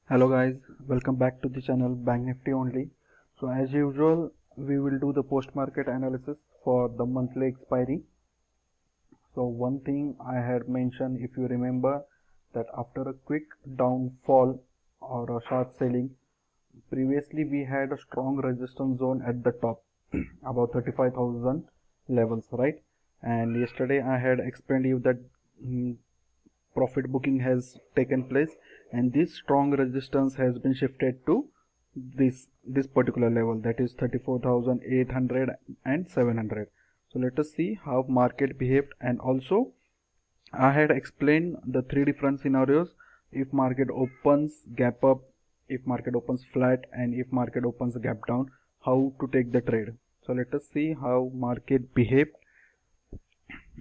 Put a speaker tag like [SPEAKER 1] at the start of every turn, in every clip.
[SPEAKER 1] Hello guys, welcome back to the channel Bank Nifty only. So as usual, we will do the post market analysis for the monthly expiry. So one thing I had mentioned, if you remember, that after a quick downfall or a sharp selling, previously we had a strong resistance zone at the top about 35,000 levels, right? And yesterday I had explained you that profit booking has taken place, and this strong resistance has been shifted to this particular level, that is 34,800 and 700. So let us see how market behaved. And also I had explained the three different scenarios: if market opens gap up, if market opens flat, and if market opens gap down, how to take the trade. So let us see how market behaved.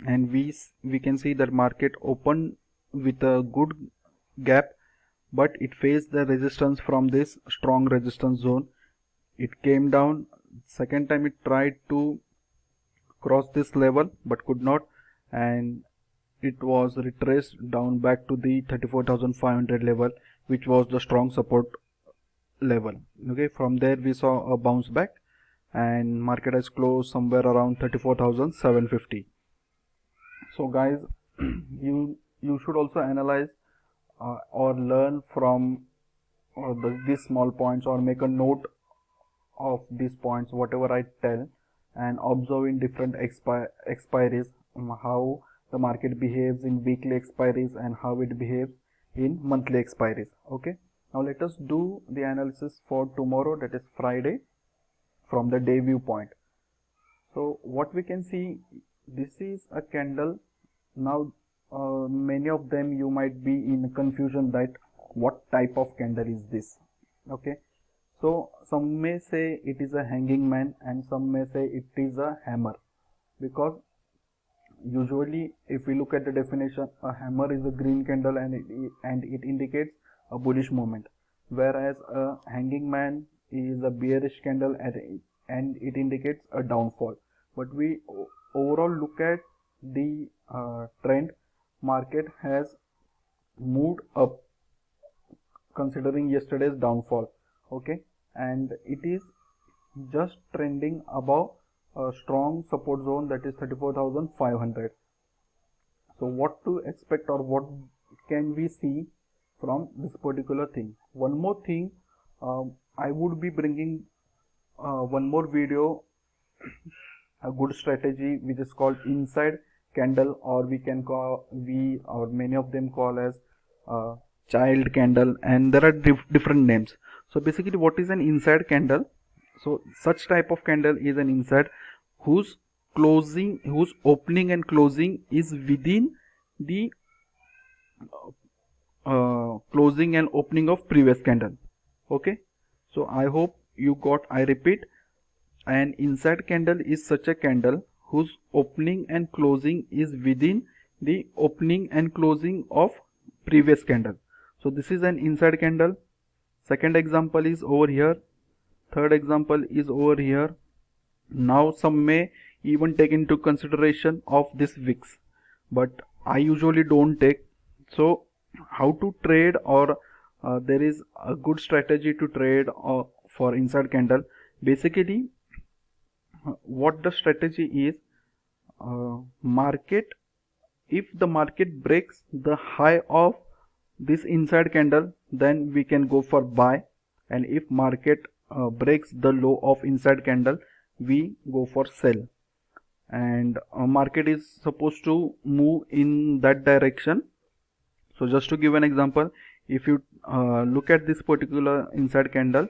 [SPEAKER 1] And we can see that market opened with a good gap, but it faced the resistance from this strong resistance zone. It came down. Second time it tried to cross this level but could not, and it was retraced down back to the 34,500 level, which was the strong support level. Okay, from there we saw a bounce back, and market has closed somewhere around 34,750. So guys, you should also analyze or learn from these small points, or make a note of these points whatever I tell, and observe in different expiries how the market behaves in weekly expiries and how it behaves in monthly expiries. Okay, now let us do the analysis for tomorrow, that is Friday, from the day viewpoint. So what we can see, this is a candle. Now many of them you might be in confusion that what type of candle is this. Okay, so some may say it is a hanging man, and some may say it is a hammer, because usually if we look at the definition, a hammer is a green candle and it indicates a bullish movement, whereas a hanging man is a bearish candle and it indicates a downfall. But we overall look at the trend, market has moved up considering yesterday's downfall. Okay, and it is just trending above a strong support zone, that is 34,500. so what to expect, or what can we see from this particular thing? One more thing, I would be bringing one more video, a good strategy which is called inside candle, or we can call, or many of them call as child candle, and there are different names. So basically, what is an inside candle? So such type of candle is an inside whose opening and closing is within the closing and opening of previous candle. Okay, so I hope you got. I repeat, an inside candle is such a candle whose opening and closing is within the opening and closing of previous candle. So this is an inside candle. Second example is over here. Third example is over here. Now some may even take into consideration of this VIX, but I usually don't take. So how to trade, or there is a good strategy to trade for inside candle. Basically, what the strategy is, market, if the market breaks the high of this inside candle, then we can go for buy, and if market breaks the low of inside candle, we go for sell. And market is supposed to move in that direction. So just to give an example, if you look at this particular inside candle,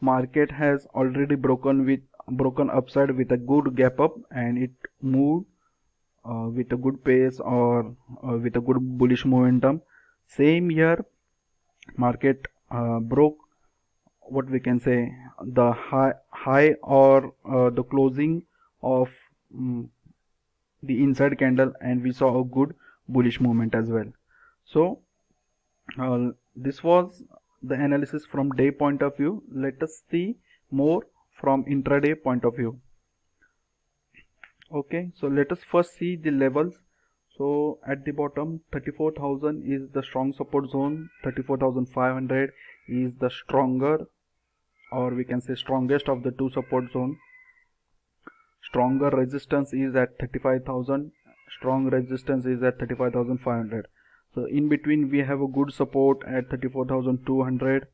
[SPEAKER 1] market has already broken upside with a good gap up, and it moved with a good pace, or with a good bullish momentum. Same here, market broke, what we can say, the high or the closing of the inside candle, and we saw a good bullish movement as well. So this was the analysis from day point of view. Let us see more from intraday point of view. Okay, so let us first see the levels. So at the bottom, 34,000 is the strong support zone, 34,500 is the stronger, or we can say strongest of the two support zone. Stronger resistance is at 35,000, strong resistance is at 35,500. So in between we have a good support at 34,200.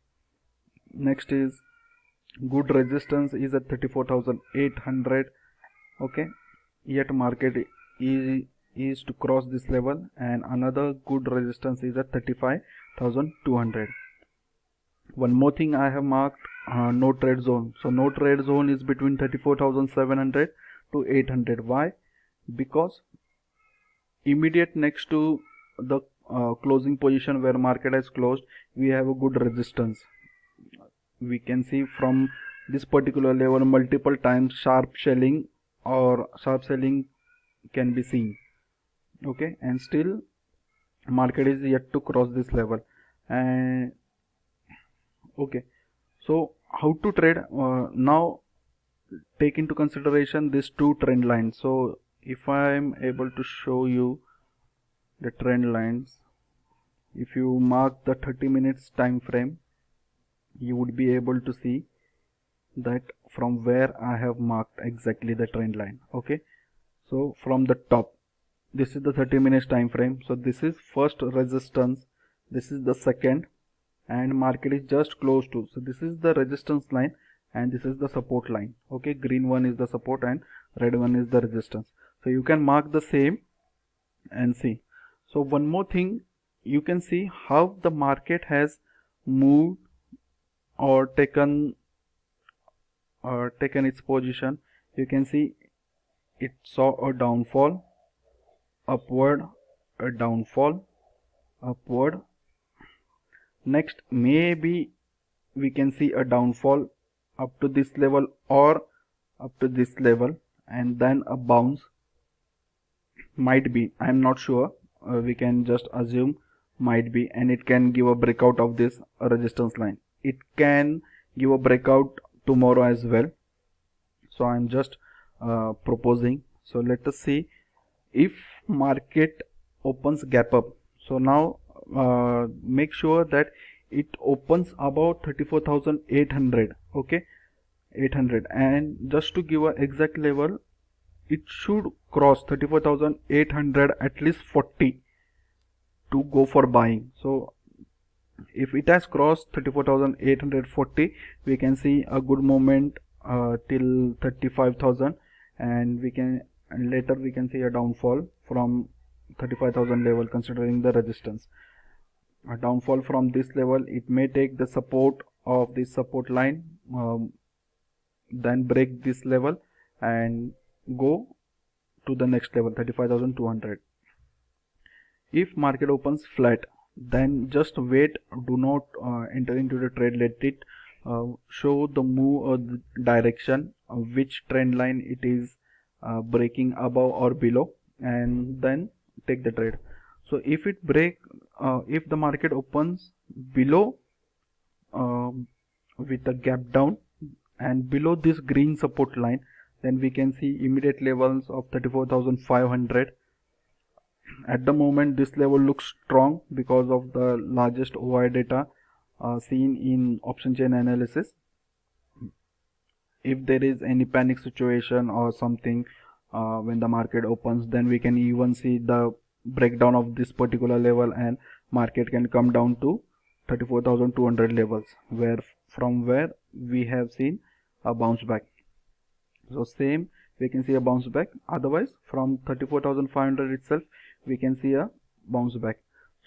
[SPEAKER 1] Next is good resistance is at 34,800. okay, yet market is to cross this level, and another good resistance is at 35,200. One more thing I have marked, no trade zone. So no trade zone is between 34,700 to 800. Why? Because immediate next to the closing position where market has closed, we have a good resistance. We can see from this particular level multiple times sharp selling or sharp selling can be seen. Okay, and still market is yet to cross this level. And okay, so how to trade? Now take into consideration these two trend lines. So if I am able to show you the trend lines, if you mark the 30 minutes time frame, you would be able to see that from where I have marked exactly the trend line. Okay, so from the top, this is the 30 minutes time frame. So this is first resistance, this is the second, and market is just close to. So this is the resistance line and this is the support line. Okay, green one is the support and red one is the resistance. So you can mark the same and see. So one more thing, you can see how the market has moved or taken its position. You can see it saw a downfall, upward, a downfall, upward. Next maybe we can see a downfall up to this level or up to this level, and then a bounce. Might be, I am not sure, we can just assume might be, and it can give a breakout of this resistance line. It can give a breakout tomorrow as well. So I am just proposing. So let us see if market opens gap up. So now make sure that it opens about 34,800. okay, 800, and just to give an exact level, it should cross 34,800 at least 40 to go for buying. So if it has crossed 34,840, we can see a good moment till 35,000, and later we can see a downfall from 35,000 level considering the resistance. A downfall from this level, it may take the support of this support line, then break this level and go to the next level 35,200. If market opens flat, then just wait, do not enter into the trade. Let it show the move direction, which trend line it is breaking above or below, and then take the trade. So if it if the market opens below with a gap down and below this green support line, then we can see immediate levels of 34,500. At the moment this level looks strong because of the largest OI data seen in option chain analysis. If there is any panic situation or something when the market opens, then we can even see the breakdown of this particular level, and market can come down to 34,200 levels, from where we have seen a bounce back. So same, we can see a bounce back. Otherwise from 34,500 itself we can see a bounce back.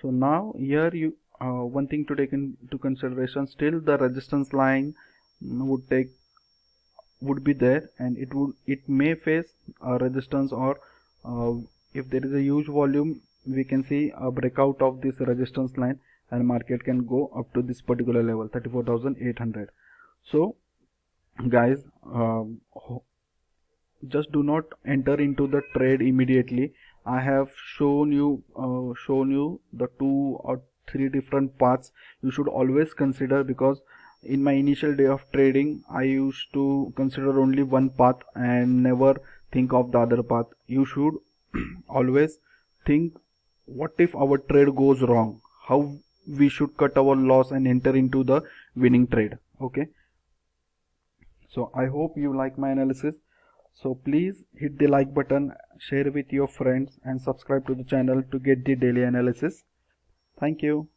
[SPEAKER 1] So now here you one thing to take into consideration, still the resistance line would be there, and it may face a resistance, or if there is a huge volume, we can see a breakout of this resistance line and market can go up to this particular level 34,800. So guys, just do not enter into the trade immediately. I have shown you the 2 or 3 different paths you should always consider, because in my initial day of trading I used to consider only one path and never think of the other path. You should always think, what if our trade goes wrong? How we should cut our loss and enter into the winning trade. Okay, so I hope you like my analysis. So please hit the like button, share with your friends, and subscribe to the channel to get the daily analysis. Thank you.